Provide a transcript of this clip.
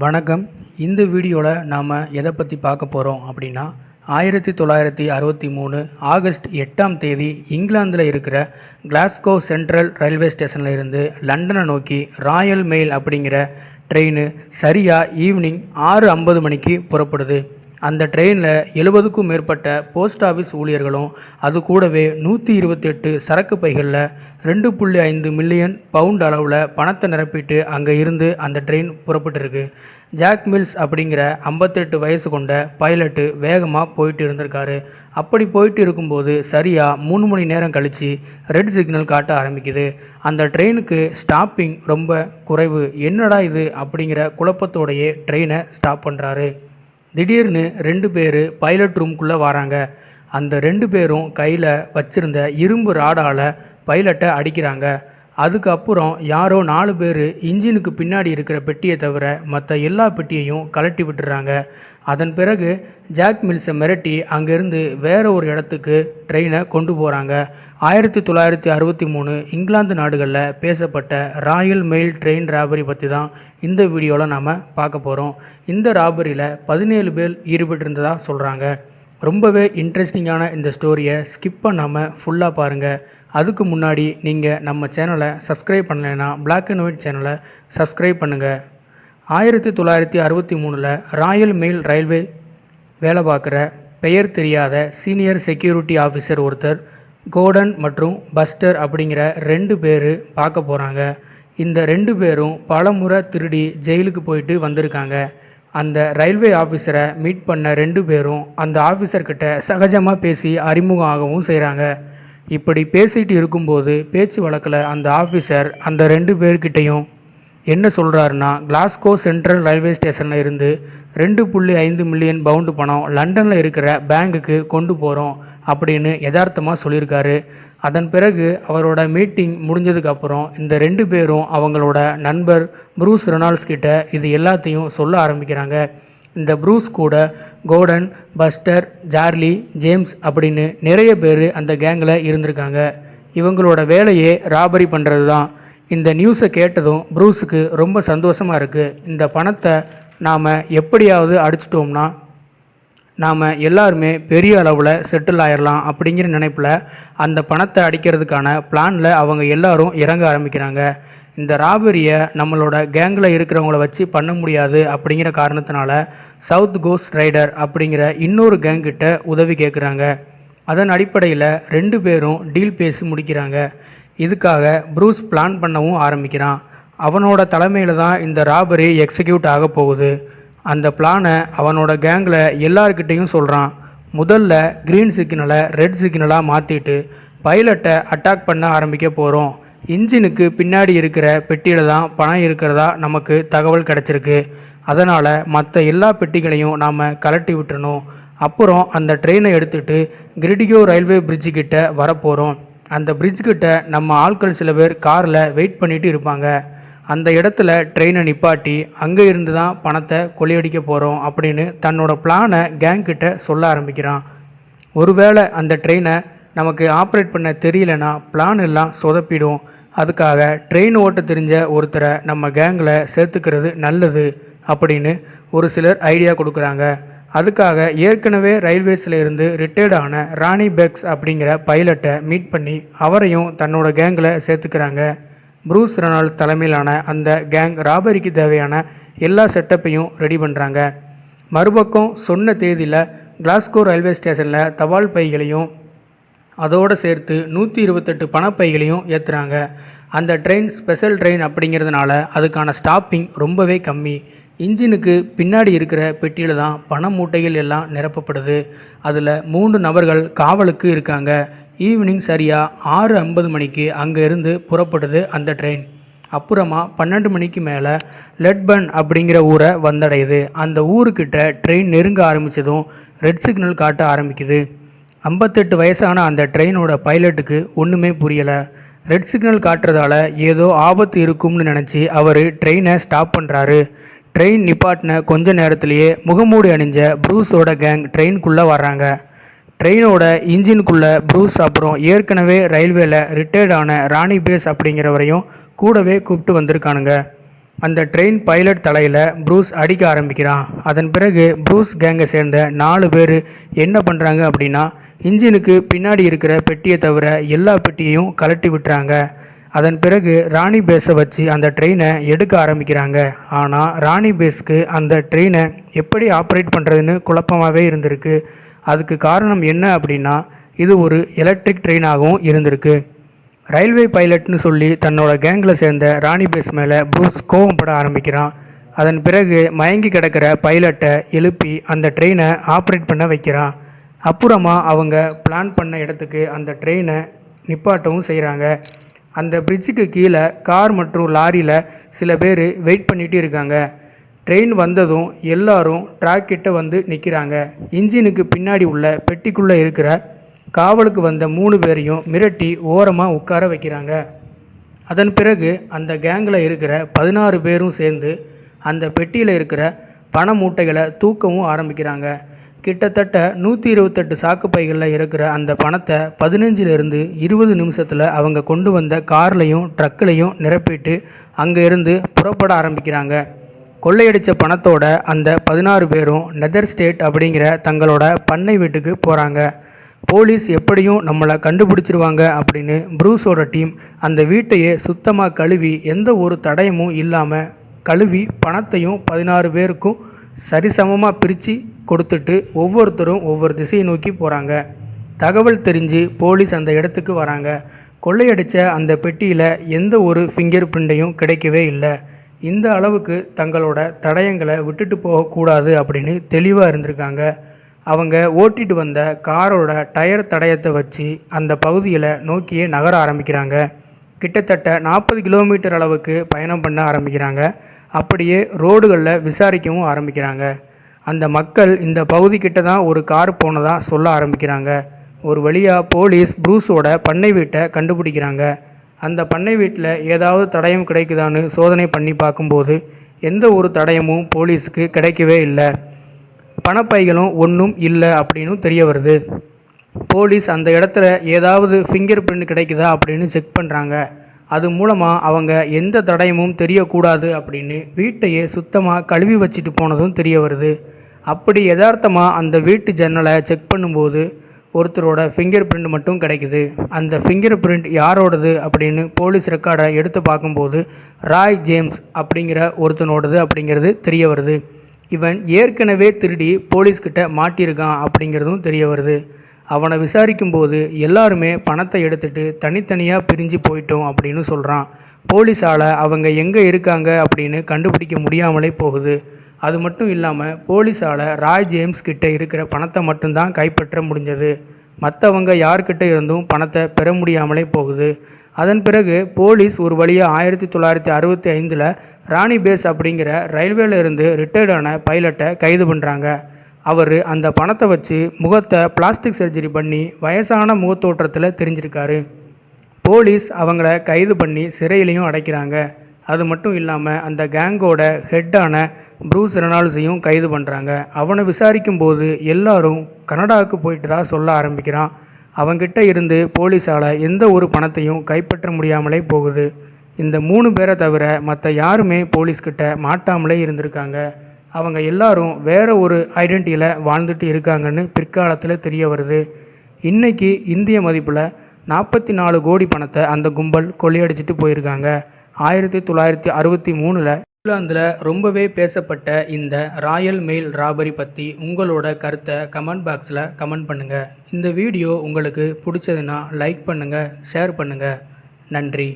வணக்கம். இந்த வீடியோவில் நாம் எதை பற்றி பார்க்க போகிறோம் அப்படின்னா 1963 ஆகஸ்ட் 8ஆம் தேதி இங்கிலாந்தில் இருக்கிற கிளாஸ்கோ சென்ட்ரல் ரயில்வே ஸ்டேஷனில் இருந்து லண்டனை நோக்கி ராயல் மெயில் அப்படிங்கிற ட்ரெயின் சரியாக ஈவினிங் 6:50 மணிக்கு புறப்படுது. அந்த ட்ரெயினில் 70க்கும் மேற்பட்ட போஸ்ட் ஆஃபீஸ் ஊழியர்களும் அது கூடவே 128 சரக்கு பைகளில் 2.5 மில்லியன் பவுண்ட் அளவில் பணத்தை நிரப்பிட்டு அங்கே இருந்து அந்த ட்ரெயின் புறப்பட்டுருக்கு. ஜாக் மில்ஸ் அப்படிங்கிற 58 வயசு கொண்ட பைலட்டு வேகமாக போயிட்டு இருந்திருக்காரு. அப்படி போயிட்டு இருக்கும்போது சரியாக 3 மணி நேரம் கழித்து ரெட் சிக்னல் காட்ட ஆரம்பிக்குது. அந்த ட்ரெயினுக்கு ஸ்டாப்பிங் ரொம்ப குறைவு. என்னடா இது அப்படிங்கிற குழப்பத்தோடையே ட்ரெயினை ஸ்டாப் பண்ணுறாரு. திடீர்னு 2 பேர் பைலட் ரூம்குள்ளே வராங்க. அந்த 2 பேரும் கையில் வச்சுருந்த இரும்பு ராடால் பைலட்டை அடிக்கிறாங்க. அதுக்கப்புறம் யாரோ 4 பேர் இன்ஜினுக்கு பின்னாடி இருக்கிற பெட்டியை தவிர மற்ற எல்லா பெட்டியையும் கலட்டி விட்டுறாங்க. அதன் பிறகு ஜாக் மில்ஸை மிரட்டி அங்கேருந்து வேறு ஒரு இடத்துக்கு ட்ரெயினை கொண்டு போகிறாங்க. 1963 இங்கிலாந்து நாடுகளில் பேசப்பட்ட ராயல் மெயில் ட்ரெயின் ராபரி பற்றி தான் இந்த வீடியோவில் நாம் பார்க்க போகிறோம். இந்த ராபரியில் 17 பேர் ஈடுபட்டிருந்ததாக சொல்கிறாங்க. ரொம்பவே இன்ட்ரெஸ்டிங்கான இந்த ஸ்டோரியை ஸ்கிப் பண்ணாமல் ஃபுல்லாக பாருங்கள். அதுக்கு முன்னாடி நீங்கள் நம்ம சேனலை சப்ஸ்கிரைப் பண்ணலைன்னா பிளாக் அண்ட் ஒயிட் சேனலை சப்ஸ்கிரைப் பண்ணுங்கள். 1963 ராயல் மெயில் ரயில்வே வேலை பார்க்குற பெயர் தெரியாத சீனியர் செக்யூரிட்டி ஆஃபீஸர் ஒருத்தர் கோர்டன் மற்றும் பஸ்டர் அப்படிங்கிற 2 பேர் பார்க்க போகிறாங்க. இந்த 2 பேரும் பல முறை திருடி ஜெயிலுக்கு போயிட்டு வந்திருக்காங்க. அந்த ரயில்வே ஆஃபீஸரை மீட் பண்ண 2 பேரும் அந்த ஆஃபீஸர்கிட்ட சகஜமாக பேசி அறிமுகம் ஆகவும் செய்கிறாங்க. இப்படி பேசிகிட்டு இருக்கும்போது பேச்சு வழக்கில் அந்த ஆஃபீஸர் அந்த 2 பேர்கிட்டையும் என்ன சொல்கிறாருன்னா, கிளாஸ்கோ சென்ட்ரல் ரயில்வே ஸ்டேஷனில் இருந்து 2.5 மில்லியன் பவுண்டு பணம் லண்டனில் இருக்கிற பேங்குக்கு கொண்டு போகிறோம் அப்படின்னு யதார்த்தமாக சொல்லியிருக்காரு. அதன் பிறகு அவரோட மீட்டிங் முடிஞ்சதுக்கப்புறம் இந்த 2 பேரும் அவங்களோட நண்பர் ப்ரூஸ் ரெனால்ட்ஸ் கிட்ட இது எல்லாத்தையும் சொல்ல ஆரம்பிக்கிறாங்க. இந்த ப்ரூஸ் கூட கோர்டன், பஸ்டர், சார்லி, ஜேம்ஸ் அப்படின்னு நிறைய பேர் அந்த கேங்கில் இருந்திருக்காங்க. இவங்களோட வேலையே ராபரி பண்ணுறது தான். இந்த நியூஸை கேட்டதும் ப்ரூஸுக்கு ரொம்ப சந்தோஷமாக இருக்குது. இந்த பணத்தை நாம் எப்படியாவது அடிச்சிட்டோம்னா நாம் எல்லாருமே பெரிய அளவில் செட்டில் ஆயிடலாம் அப்படிங்கிற நினைப்பில் அந்த பணத்தை அடிக்கிறதுக்கான பிளானில் அவங்க எல்லாரும் இறங்க ஆரம்பிக்கிறாங்க. இந்த ராபரியை நம்மளோட கேங்கில் இருக்கிறவங்கள வச்சு பண்ண முடியாது அப்படிங்கிற காரணத்தினால சவுத் கோஸ்ட் ரைடர் அப்படிங்கிற இன்னொரு கேங்கிட்ட உதவி கேட்குறாங்க. அதன் அடிப்படையில் 2 பேரும் டீல் பேசி முடிக்கிறாங்க. இதுக்காக ப்ரூஸ் பிளான் பண்ணவும் ஆரம்பிக்கிறான். அவனோட தலைமையில் தான் இந்த ராபரி எக்ஸிக்யூட் ஆக போகுது. அந்த பிளானை அவனோட கேங்கில் எல்லார்கிட்டையும் சொல்கிறான். முதல்ல க்ரீன் சிக்னலை ரெட் சிக்னலாக மாற்றிட்டு பைலட்டை அட்டாக் பண்ண ஆரம்பிக்க போகிறோம். இன்ஜினுக்கு பின்னாடி இருக்கிற பெட்டியில் தான் பணம் இருக்கிறதா நமக்கு தகவல் கிடச்சிருக்கு. அதனால் மற்ற எல்லா பெட்டிகளையும் நாம் கலட்டி விட்டுறணும். அப்புறம் அந்த ட்ரெயினை எடுத்துகிட்டு கிரிடிகோ ரயில்வே பிரிட்ஜுக்கிட்ட வரப்போகிறோம். அந்த பிரிட்ஜுக்கிட்ட நம்ம ஆட்கள் சில பேர் காரில் வெயிட் பண்ணிட்டு இருப்பாங்க. அந்த இடத்துல ட்ரெயினை நிப்பாட்டி அங்கே இருந்து தான் பணத்தை கொள்ளையடிக்க போகிறோம் அப்படின்னு தன்னோட பிளானை கேங்கிட்ட சொல்ல ஆரம்பிக்கிறான். ஒருவேளை அந்த ட்ரெயினை நமக்கு ஆப்ரேட் பண்ண தெரியலனா பிளான் எல்லாம் சொதப்பிடும். அதுக்காக ட்ரெயின் ஓட்ட தெரிஞ்ச ஒருத்தரை நம்ம கேங்கில் சேர்த்துக்கிறது நல்லது அப்படின்னு ஒரு சிலர் ஐடியா கொடுக்குறாங்க. அதுக்காக ஏற்கனவே ரயில்வேஸில் இருந்து ரிட்டையர்ட் ஆன ராணி பெக்ஸ் அப்படிங்கிற பைலட்டை மீட் பண்ணி அவரையும் தன்னோட கேங்கில் சேர்த்துக்கிறாங்க. ப்ரூஸ் ரெனால்ட்ஸ் தலைமையிலான அந்த கேங் ராபரிக்கு தேவையான எல்லா செட்டப்பையும் ரெடி பண்ணுறாங்க. மறுபக்கம் சொன்ன தேதியில் கிளாஸ்கோ ரயில்வே ஸ்டேஷனில் தபால் பைகளையும் அதோடு சேர்த்து 128 பணப்பைகளையும் ஏற்றுறாங்க. அந்த ட்ரெயின் ஸ்பெஷல் ட்ரெயின் அப்படிங்கிறதுனால அதுக்கான ஸ்டாப்பிங் ரொம்பவே கம்மி. இன்ஜினுக்கு பின்னாடி இருக்கிற பெட்டியில் தான் பண மூட்டைகள் எல்லாம் நிரப்பப்படுது. அதில் 3 நபர்கள் காவலுக்கு இருக்காங்க. ஈவினிங் சரியாக 6:50 மணிக்கு அங்கே இருந்து புறப்படுது அந்த ட்ரெயின். அப்புறமா 12 மணிக்கு மேலே லெட்பர்ன் அப்படிங்கிற ஊரை வந்தடையுது. அந்த ஊருக்கிட்ட ட்ரெயின் நெருங்க ஆரம்பித்ததும் ரெட் சிக்னல் காட்ட ஆரம்பிக்குது. 58 வயசான அந்த ட்ரெயினோட பைலட்டுக்கு ஒன்றுமே புரியலை. ரெட் சிக்னல் காட்டுறதால ஏதோ ஆபத்து இருக்கும்னு நினச்சி அவர் ட்ரெயினை ஸ்டாப் பண்ணுறாரு. ட்ரெயின் நிப்பாட்டின கொஞ்ச நேரத்திலேயே முகமூடி அணிஞ்ச ப்ரூஸோட கேங் ட்ரெயினுக்குள்ளே வர்றாங்க. ட்ரெயினோட இன்ஜினுக்குள்ளே ப்ரூஸ் அப்புறம் ஏற்கனவே ரயில்வேல ரிட்டையர்ட் ஆன ராணி பேஸ் அப்படிங்கிறவரையும் கூடவே கூப்பிட்டு வந்திருக்கானுங்க. அந்த ட்ரெயின் பைலட் தலையில் ப்ரூஸ் அடிக்க ஆரம்பிக்கிறான். அதன் பிறகு ப்ரூஸ் கேங்கை சேர்ந்த 4 பேர் என்ன பண்ணுறாங்க அப்படின்னா, இன்ஜினுக்கு பின்னாடி இருக்கிற பெட்டியை தவிர எல்லா பெட்டியையும் கலட்டி விட்டுறாங்க. அதன் பிறகு ராணி பேஸை வச்சு அந்த ட்ரெயினை எடுக்க ஆரம்பிக்கிறாங்க. ஆனால் ராணி பேஸ்க்கு அந்த ட்ரெயினை எப்படி ஆப்ரேட் பண்ணுறதுன்னு குழப்பமாகவே இருந்திருக்கு. அதுக்கு காரணம் என்ன அப்படின்னா, இது ஒரு எலக்ட்ரிக் ட்ரெயினாகவும் இருந்திருக்கு. ரயில்வே பைலட்னு சொல்லி தன்னோட கேங்கில் சேர்ந்த ராணி பேஸ் மேலே ப்ரூஸ் கோவப்பட ஆரம்பிக்கிறான். அதன் பிறகு மயங்கி கிடக்கிற பைலட்டை எழுப்பி அந்த ட்ரெயினை ஆப்ரேட் பண்ண வைக்கிறான். அப்புறமா அவங்க பிளான் பண்ண இடத்துக்கு அந்த ட்ரெயினை நிப்பாட்டவும் செய்கிறாங்க. அந்த பிரிட்ஜுக்கு கீழே கார் மற்றும் லாரியில் சில பேர் வெயிட் பண்ணிகிட்டு இருக்காங்க. ட்ரெயின் வந்ததும் எல்லாரும் ட்ராக் கிட்ட வந்து நிற்கிறாங்க. இன்ஜினுக்கு பின்னாடி உள்ள பெட்டிக்குள்ளே இருக்கிற காவலுக்கு வந்த 3 பேரையும் மிரட்டி ஓரமாக உட்கார வைக்கிறாங்க. அதன் பிறகு அந்த கேங்கில் இருக்கிற 16 பேரும் சேர்ந்து அந்த பெட்டியில் இருக்கிற பண மூட்டைகளை தூக்கவும் ஆரம்பிக்கிறாங்க. கிட்டத்தட்ட 128 சாக்கு பைகளில் இருக்கிற அந்த பணத்தை 15லிருந்து 20 நிமிஷத்தில் அவங்க கொண்டு வந்த கார்லையும் ட்ரக்லையும் நிரப்பிட்டு அங்கே இருந்து புறப்பட ஆரம்பிக்கிறாங்க. கொள்ளையடித்த பணத்தோட அந்த 16 பேரும் நெதர் ஸ்டேட் அப்படிங்கிற தங்களோட பண்ணை வீட்டுக்கு போகிறாங்க. போலீஸ் எப்படியும் நம்மளை கண்டுபிடிச்சிருவாங்க அப்படின்னு ப்ரூஸோட டீம் அந்த வீட்டையே சுத்தமாக கழுவி எந்த ஒரு தடயமும் இல்லாமல் கழுவி பணத்தையும் 16 பேருக்கும் சரிசமமாக பிரித்து கொடுத்துட்டு ஒவ்வொருத்தரும் ஒவ்வொரு திசையை நோக்கி போகிறாங்க. தகவல் தெரிஞ்சு போலீஸ் அந்த இடத்துக்கு வராங்க. கொள்ளையடித்த அந்த பெட்டியில் எந்த ஒரு ஃபிங்கர் பிரிண்டையும் கிடைக்கவே இல்லை. இந்த அளவுக்கு தங்களோட தடயங்களை விட்டுட்டு போகக்கூடாது அப்படின்னு தெளிவாக இருந்திருக்காங்க. அவங்க ஓட்டிட்டு வந்த காரோட டயர் தடயத்தை வச்சு அந்த பகுதியில் நோக்கியே நகர ஆரம்பிக்கிறாங்க. கிட்டத்தட்ட 40 கிலோமீட்டர் அளவுக்கு பயணம் பண்ண ஆரம்பிக்கிறாங்க. அப்படியே ரோடுகளில் விசாரிக்கவும் ஆரம்பிக்கிறாங்க. அந்த மக்கள் இந்த பகுதிக்கிட்ட தான் ஒரு கார் போனதாக சொல்ல ஆரம்பிக்கிறாங்க. ஒரு வழியாக போலீஸ் ப்ரூஸோட பண்ணை வீட்டை கண்டுபிடிக்கிறாங்க. அந்த பண்ணை வீட்டில் ஏதாவது தடயம் கிடைக்குதான்னு சோதனை பண்ணி பார்க்கும்போது எந்த ஒரு தடயமும் போலீஸுக்கு கிடைக்கவே இல்லை. பணப்பைகளும் ஒன்றும் இல்லை அப்படின்னு தெரிய வருது. போலீஸ் அந்த இடத்துல ஏதாவது ஃபிங்கர் பிரிண்ட் கிடைக்குதா அப்படின்னு செக் பண்ணுறாங்க. அது மூலமாக அவங்க எந்த தடயமும் தெரியக்கூடாது அப்படின்னு வீட்டையே சுத்தமாக கழுவி வச்சுட்டு போனதும் தெரிய வருது. அப்படி யதார்த்தமாக அந்த வீட்டு ஜன்னலை செக் பண்ணும்போது ஒருத்தரோட ஃபிங்கர் பிரிண்ட் மட்டும் கிடைக்குது. அந்த ஃபிங்கர் பிரிண்ட் யாரோடது அப்படின்னு போலீஸ் ரெக்கார்டை எடுத்து பார்க்கும்போது ராய் ஜேம்ஸ் அப்படிங்கிற ஒருத்தனோடது அப்படிங்கிறது தெரிய வருது. இவன் ஏற்கனவே திருடி போலீஸ்கிட்ட மாட்டியிருக்கான் அப்படிங்கிறதும் தெரிய வருது. அவனை விசாரிக்கும்போது எல்லாருமே பணத்தை எடுத்துகிட்டு தனித்தனியாக பிரிஞ்சு போயிட்டோம் அப்படின்னு சொல்கிறான். போலீஸால் அவங்க எங்கே இருக்காங்க அப்படின்னு கண்டுபிடிக்க முடியாமலே போகுது. அது மட்டும் இல்லாமல் போலீஸால் ராய் ஜேம்ஸ் கிட்டே இருக்கிற பணத்தை மட்டும்தான் கைப்பற்ற முடிஞ்சது. மற்றவங்க யார்கிட்ட இருந்தும் பணத்தை பெற முடியாமலே போகுது. அதன் பிறகு போலீஸ் ஒரு வழியாக 1965 ராணி பேஸ் அப்படிங்கிற ரயில்வேல இருந்து ரிட்டையர்டான பைலட்டை கைது பண்ணுறாங்க. அவர் அந்த பணத்தை வச்சு முகத்தை பிளாஸ்டிக் சர்ஜரி பண்ணி வயசான முகத்தோற்றத்தில் தெரிஞ்சிருக்காரு. போலீஸ் அவங்கள கைது பண்ணி சிறையிலையும் அடைக்கிறாங்க. அது மட்டும் இல்லாமல் அந்த கேங்கோட ஹெட்டான ப்ரூஸ் ரெனால்ட்ஸையும் கைது பண்ணுறாங்க. அவனை விசாரிக்கும்போது எல்லாரும் கனடாவுக்கு போயிட்டு தான் சொல்ல ஆரம்பிக்கிறான். அவங்கிட்ட இருந்து போலீஸால் எந்த ஒரு பணத்தையும் கைப்பற்ற முடியாமலே போகுது. இந்த 3 பேரை தவிர மற்ற யாருமே போலீஸ்கிட்ட மாட்டாமலே இருந்திருக்காங்க. அவங்க எல்லாரும் வேறு ஒரு ஐடென்டிட்டியில் வாழ்ந்துட்டு இருக்காங்கன்னு பிற்காலத்தில் தெரிய வருது. இன்றைக்கி இந்திய மதிப்பில் 44 கோடி பணத்தை அந்த கும்பல் கொள்ளையடிச்சிட்டு போயிருக்காங்க. 1963 இங்கிலாந்தில் ரொம்பவே பேசப்பட்ட இந்த ராயல் மெயில் ராபரி பற்றி உங்களோட கருத்தை கமெண்ட் பாக்ஸில் கமெண்ட் பண்ணுங்கள். இந்த வீடியோ உங்களுக்கு பிடிச்சதுன்னா லைக் பண்ணுங்கள், ஷேர் பண்ணுங்கள். நன்றி.